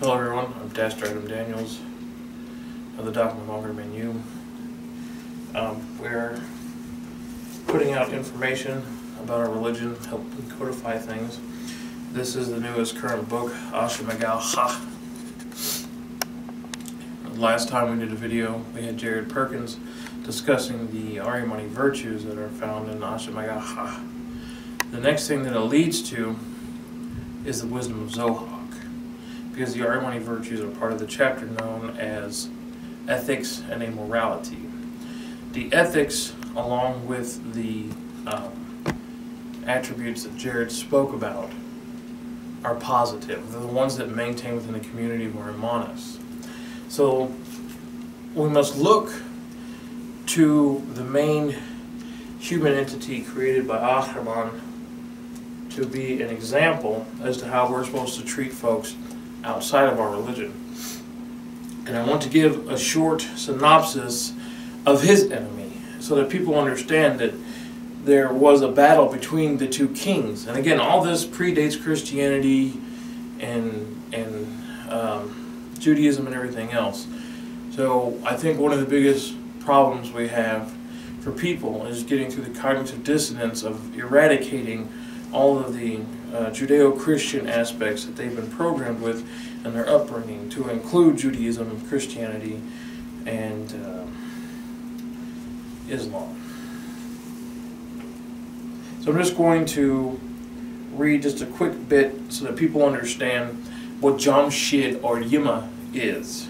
Hello everyone, I'm Dastur Adam Daniels of the Dakhma Angra Mainyu. We're putting out information about our religion, helping codify things. This is the newest current book, Ashemaogha. Last time we did a video, we had Jared Perkins discussing the Aryamani virtues that are found in Ashemaogha. The next thing that it leads to is the Wisdom of Zohok, because the Aryamani virtues are part of the chapter known as ethics and amorality. The ethics, along with the attributes that Jared spoke about, are positive. They're the ones that maintain within the community where among us. So we must look to the main human entity created by Ahriman to be an example as to how we're supposed to treat folks outside of our religion. And I want to give a short synopsis of his enemy so that people understand that there was a battle between the two kings. And again, all this predates Christianity and Judaism and everything else. So I think one of the biggest problems we have for people is getting through the cognitive dissonance of eradicating all of the Judeo-Christian aspects that they've been programmed with in their upbringing to include Judaism, Christianity, and Islam. So I'm just going to read just a quick bit so that people understand what Jamshid or Yima is.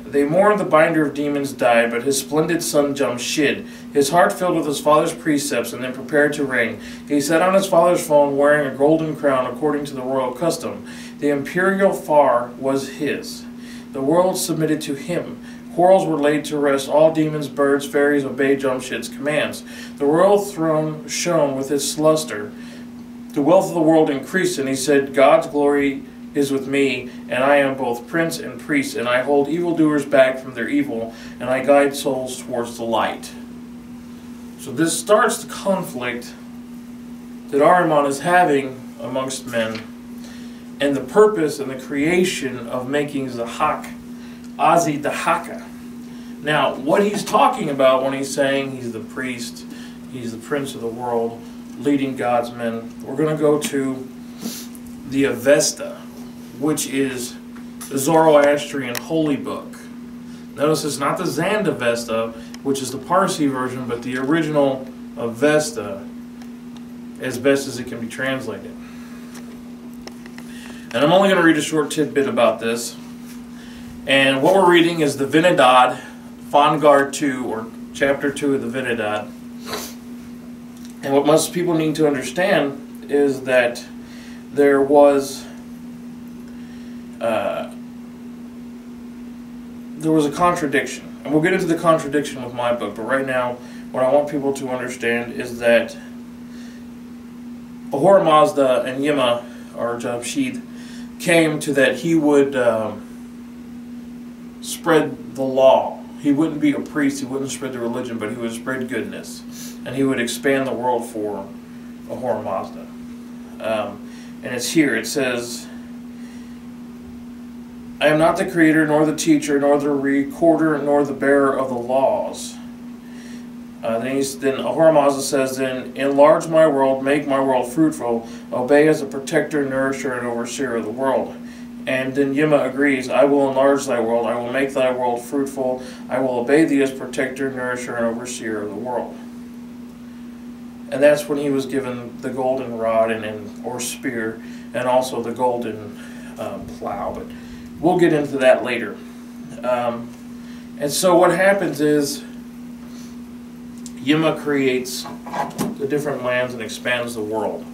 They mourned the binder of demons died, but his splendid son Jamshid, his heart filled with his father's precepts, and then prepared to reign. He sat on his father's throne wearing a golden crown according to the royal custom. The imperial far was his. The world submitted to him. Quarrels were laid to rest. All demons, birds, fairies obeyed Jamshid's commands. The royal throne shone with its luster. The wealth of the world increased, and he said, God's glory is with me, and I am both prince and priest, and I hold evildoers back from their evil, and I guide souls towards the light. So this starts the conflict that Ahriman is having amongst men, and the purpose and the creation of making Zohok, Ahzi Dahaka. Now, what he's talking about when he's saying he's the priest, he's the prince of the world, leading God's men, we're going to go to the Avesta, which is the Zoroastrian holy book. Notice it's not the Zandavesta, which is the Parsi version, but the original Avesta, as best as it can be translated. And I'm only going to read a short tidbit about this. And what we're reading is the Vinedad, Fangar 2, or Chapter 2 of the Vinedad. And what most people need to understand is that there was a contradiction. And we'll get into the contradiction with my book, but right now what I want people to understand is that Ahura Mazda and Yima, or Jamshid, came to that he would spread the law. He wouldn't be a priest, he wouldn't spread the religion, but he would spread goodness. And he would expand the world for Ahura Mazda. And it's here, it says, I am not the creator, nor the teacher, nor the recorder, nor the bearer of the laws. Then Ahura Mazda says, then, enlarge my world, make my world fruitful, obey as a protector, nourisher, and overseer of the world. And then Yima agrees, I will enlarge thy world, I will make thy world fruitful, I will obey thee as protector, nourisher, and overseer of the world. And that's when he was given the golden rod or spear, and also the golden plow. But we'll get into that later. And so what happens is Yima creates the different lands and expands the world.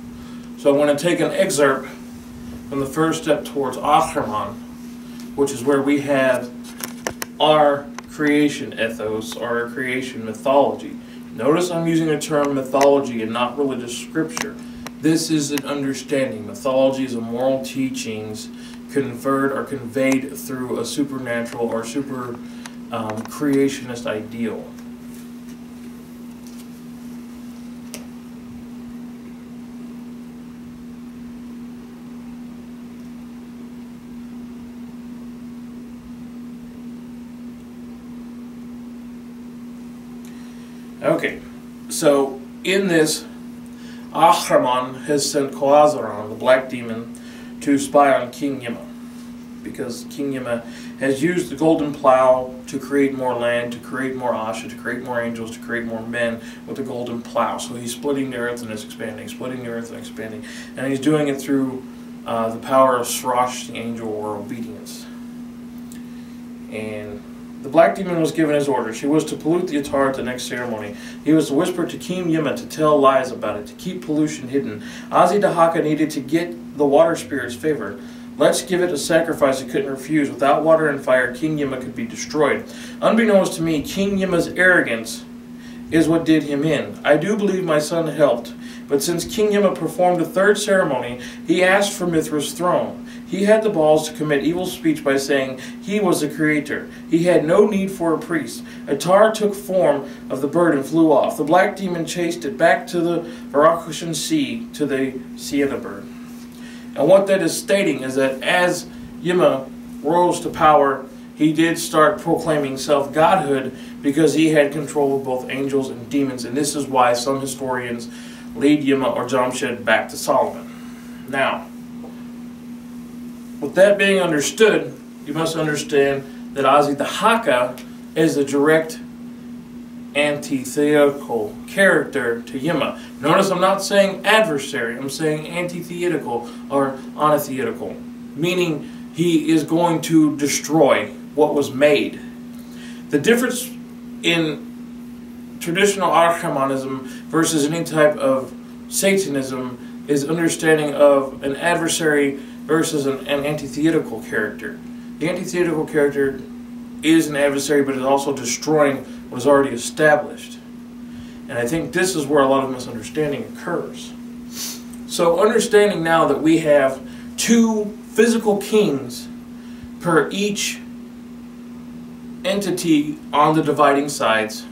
So I'm going to take an excerpt from the first step towards Ahriman, which is where we have our creation ethos, our creation mythology. Notice I'm using the term mythology and not religious scripture. This is an understanding. Mythology is a moral teachings conferred or conveyed through a supernatural or super creationist ideal. Okay, so in this, Ahriman has sent Koazaran, the black demon, to spy on King Yima, because King Yima has used the golden plow to create more land, to create more Asha, to create more angels, to create more men with the golden plow. So he's splitting the earth and it's expanding, splitting the earth and expanding. And he's doing it through the power of Srosh, the angel, or obedience. And the black demon was given his orders. He was to pollute the altar at the next ceremony. He was to whisper to King Yima to tell lies about it, to keep pollution hidden. Ahzi Dahaka needed to get the water spirit's favor. Let's give it a sacrifice he couldn't refuse. Without water and fire, King Yima could be destroyed. Unbeknownst to me, King Yima's arrogance is what did him in. I do believe my son helped, but since King Yima performed the third ceremony, he asked for Mithra's throne. He had the balls to commit evil speech by saying he was the creator. He had no need for a priest. A tar took form of the bird and flew off. The black demon chased it back to the Varakushan Sea, to the Sienna bird. And what that is stating is that as Yima rose to power, he did start proclaiming self-godhood because he had control of both angels and demons. And this is why some historians lead Yima or Jamshid back to Solomon. Now, with that being understood, you must understand that Ahzi Dahaka is a direct antithetical character to Yima. Notice I'm not saying adversary, I'm saying antithetical or antithetical, meaning he is going to destroy what was made. The difference in traditional Archamanism versus any type of Satanism is understanding of an adversary versus an antithetical character. The antithetical character is an adversary, but is also destroying what is already established. And I think this is where a lot of misunderstanding occurs. So understanding now that we have two physical kings per each entity on the dividing sides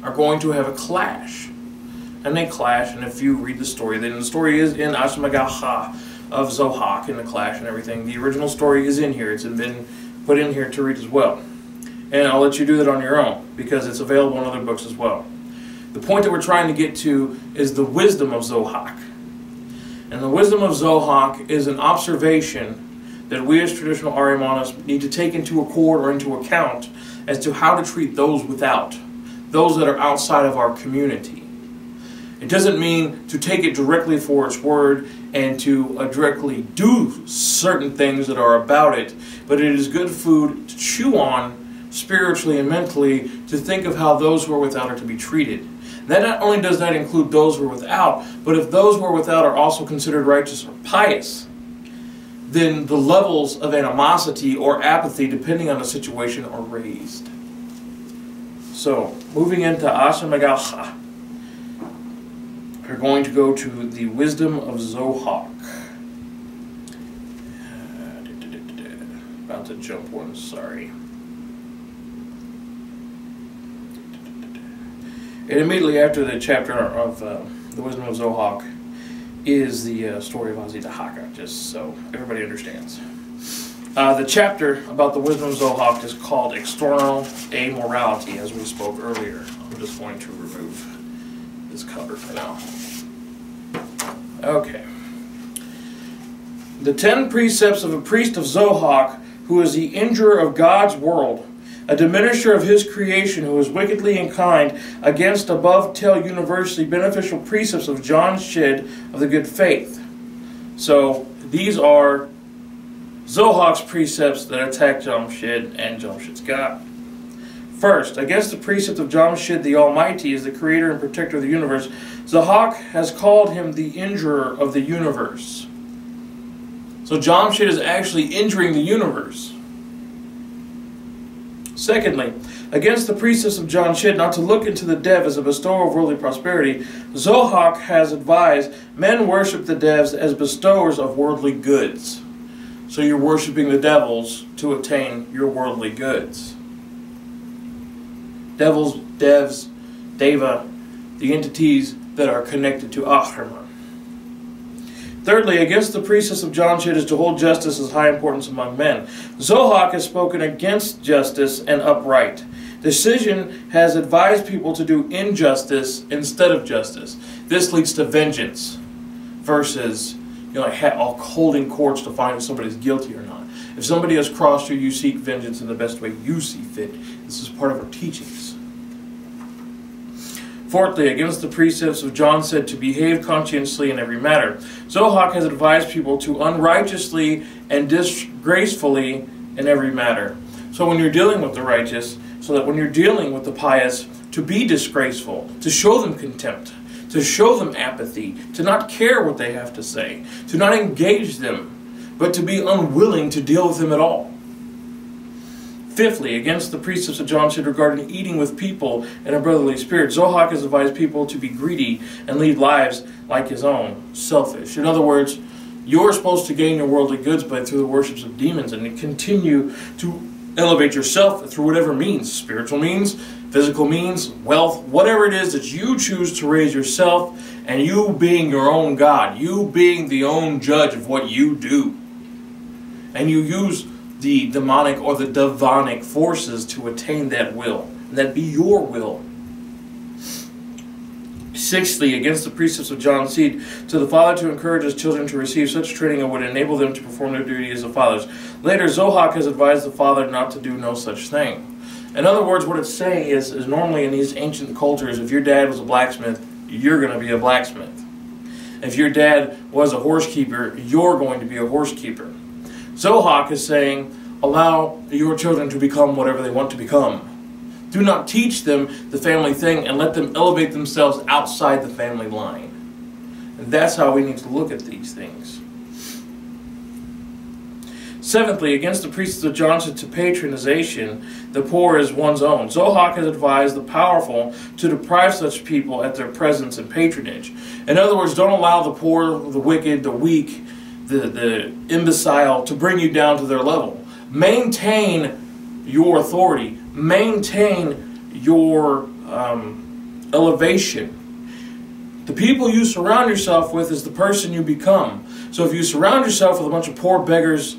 are going to have a clash. And they clash, and if you read the story, then the story is in Ashemaogha of Zohok and the clash and everything. The original story is in here. It's been put in here to read as well. And I'll let you do that on your own because it's available in other books as well. The point that we're trying to get to is the wisdom of Zohok. And the wisdom of Zohok is an observation that we as traditional Aryamanists need to take into accord or into account as to how to treat those without, those that are outside of our community. It doesn't mean to take it directly for its word and to directly do certain things that are about it, but it is good food to chew on spiritually and mentally to think of how those who are without are to be treated. That not only does that include those who are without, but if those who are without are also considered righteous or pious, then the levels of animosity or apathy, depending on the situation, are raised. So, moving into Ashemaogha, we're going to go to the Wisdom of Zohok. About to jump one, sorry. And immediately after the chapter of the Wisdom of Zohok is the story of Ahzi Dahaka, just so everybody understands. The chapter about the Wisdom of Zohok is called External Amorality, as we spoke earlier. I'm just going to remove this cover for now. Okay. The 10 precepts of a priest of Zohok, who is the injurer of God's world, a diminisher of his creation, who is wickedly unkind against above-tale universally beneficial precepts of Jamshid of the good faith. So these are Zohok's precepts that attack Jamshid and Jamshid's God. First, against the precept of Jamshid the Almighty as the creator and protector of the universe, Zohok has called him the injurer of the universe. So Jamshid is actually injuring the universe. Secondly, against the precepts of Jamshid not to look into the dev as a bestower of worldly prosperity, Zohok has advised men worship the devs as bestowers of worldly goods. So you're worshiping the devils to attain your worldly goods. Devils, devs, deva, the entities that are connected to Ahriman. Thirdly, against the precepts of Jamshid is to hold justice as high importance among men. Zohok has spoken against justice and upright, Decision has advised people to do injustice instead of justice. This leads to vengeance versus, like holding courts to find if somebody's guilty or not. If somebody has crossed you, you seek vengeance in the best way you see fit. This is part of our teachings. Fourthly, against the precepts of Jamshid to behave conscientiously in every matter. Zohok has advised people to unrighteously and disgracefully in every matter. So when you're dealing with the righteous, so that when you're dealing with the pious, to be disgraceful, to show them contempt, to show them apathy, to not care what they have to say, to not engage them, but to be unwilling to deal with them at all. Fifthly, against the precepts of Jamshid regarding eating with people in a brotherly spirit, Zohok has advised people to be greedy and lead lives like his own, selfish. In other words, you're supposed to gain your worldly goods by through the worships of demons and to continue to elevate yourself through whatever means, spiritual means, physical means, wealth, whatever it is that you choose to raise yourself, and you being your own God, you being the own judge of what you do. And you use the demonic or the divinic forces to attain that will, and that be your will. Sixthly, against the precepts of Jamshid, to the father to encourage his children to receive such training that would enable them to perform their duty as the fathers. Later, Zohok has advised the father not to do no such thing. In other words, what it's saying is normally in these ancient cultures, if your dad was a blacksmith, you're going to be a blacksmith. If your dad was a horsekeeper, you're going to be a horsekeeper. Zohok is saying, allow your children to become whatever they want to become. Do not teach them the family thing and let them elevate themselves outside the family line. And that's how we need to look at these things. Seventhly, against the precepts of Jamshid to patronization, the poor is one's own. Zohok has advised the powerful to deprive such people at their presence and patronage. In other words, don't allow the poor, the wicked, the weak, the imbecile to bring you down to their level. Maintain your authority. Maintain your elevation. The people you surround yourself with is the person you become. So if you surround yourself with a bunch of poor beggars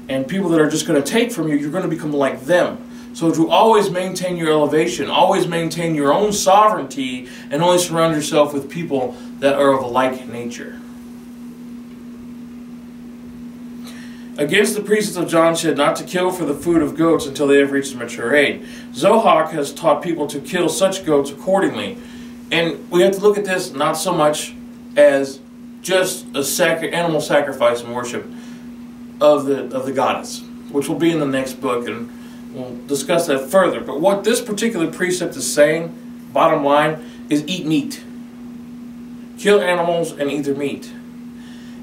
and people that are just going to take from you, you're going to become like them. So to always maintain your elevation, always maintain your own sovereignty, and only surround yourself with people that are of a like nature. Against the precepts of Jamshid not to kill for the food of goats until they have reached mature age. Zohok has taught people to kill such goats accordingly. And we have to look at this not so much as just a animal sacrifice and worship of the goddess, which will be in the next book, and we'll discuss that further. But what this particular precept is saying, bottom line, is eat meat. Kill animals and eat their meat.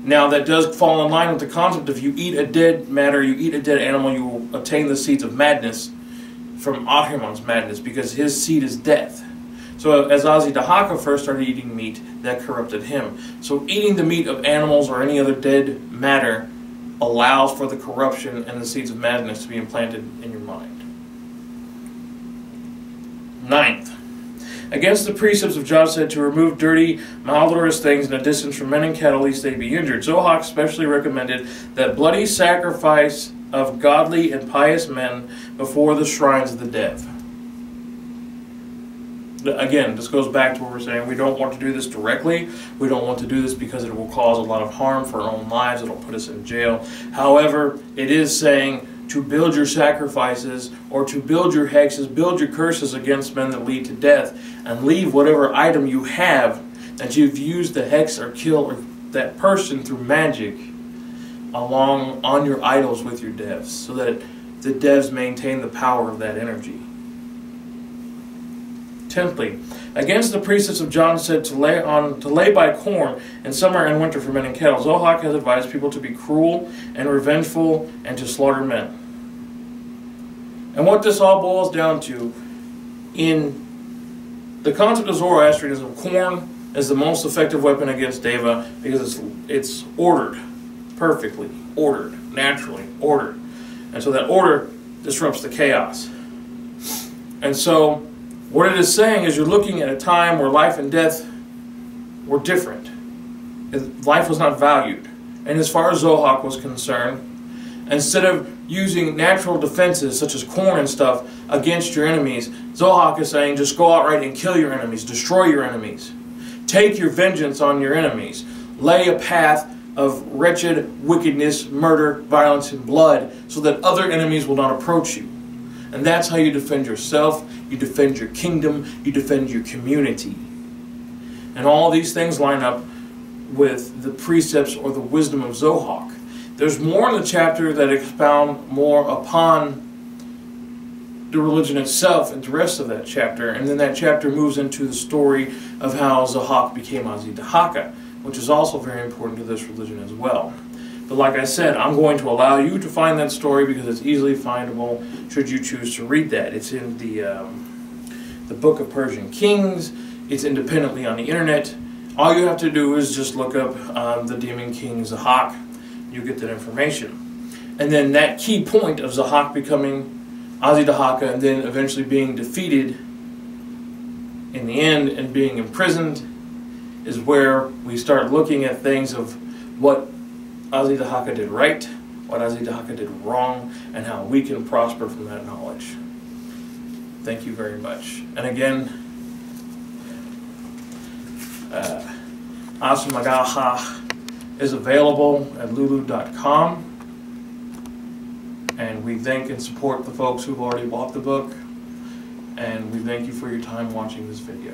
Now that does fall in line with the concept of you eat a dead matter, you eat a dead animal, you will obtain the seeds of madness from Ahriman's madness, because his seed is death. So as Ahzi Dahaka first started eating meat, that corrupted him. So eating the meat of animals or any other dead matter allows for the corruption and the seeds of madness to be implanted in your mind. Ninth, against the precepts of Jamshid to remove dirty, malodorous things in a distance from men and cattle lest they be injured. Zohok specially recommended that bloody sacrifice of godly and pious men before the shrines of the dead. Again, this goes back to what we're saying. We don't want to do this directly. We don't want to do this because it will cause a lot of harm for our own lives. It will put us in jail. However, it is saying to build your sacrifices or to build your hexes, build your curses against men that lead to death, and leave whatever item you have that you've used the hex or kill or that person through magic along on your idols with your devs, so that the devs maintain the power of that energy. Tenthly, against the precepts of Jamshid to lay by corn in summer and winter for men and cattle. Zohok has advised people to be cruel and revengeful and to slaughter men. And what this all boils down to, in the concept of Zoroastrianism, corn is the most effective weapon against Deva because it's ordered, perfectly ordered, naturally ordered. And so that order disrupts the chaos. And so what it is saying is you're looking at a time where life and death were different. Life was not valued. And as far as Zohok was concerned, instead of using natural defenses such as corn and stuff against your enemies, Zohok is saying just go outright and kill your enemies, destroy your enemies. Take your vengeance on your enemies. Lay a path of wretched wickedness, murder, violence, and blood so that other enemies will not approach you. And that's how you defend yourself, you defend your kingdom, you defend your community. And all these things line up with the precepts or the wisdom of Zohok. There's more in the chapter that expound more upon the religion itself and the rest of that chapter, and then that chapter moves into the story of how Zohok became Ahzi Dahaka, which is also very important to this religion as well. But like I said, I'm going to allow you to find that story because it's easily findable should you choose to read that. It's in the Book of Persian Kings. It's independently on the internet. All you have to do is just look up the Demon King Zohok. You get that information. And then that key point of Zohok becoming Ahzi Dahaka and then eventually being defeated in the end and being imprisoned is where we start looking at things of what Ahzi Dahaka did right, what Ahzi Dahaka did wrong, and how we can prosper from that knowledge. Thank you very much. And again, Ashemaogha is available at lulu.com. And we thank and support the folks who've already bought the book. And we thank you for your time watching this video.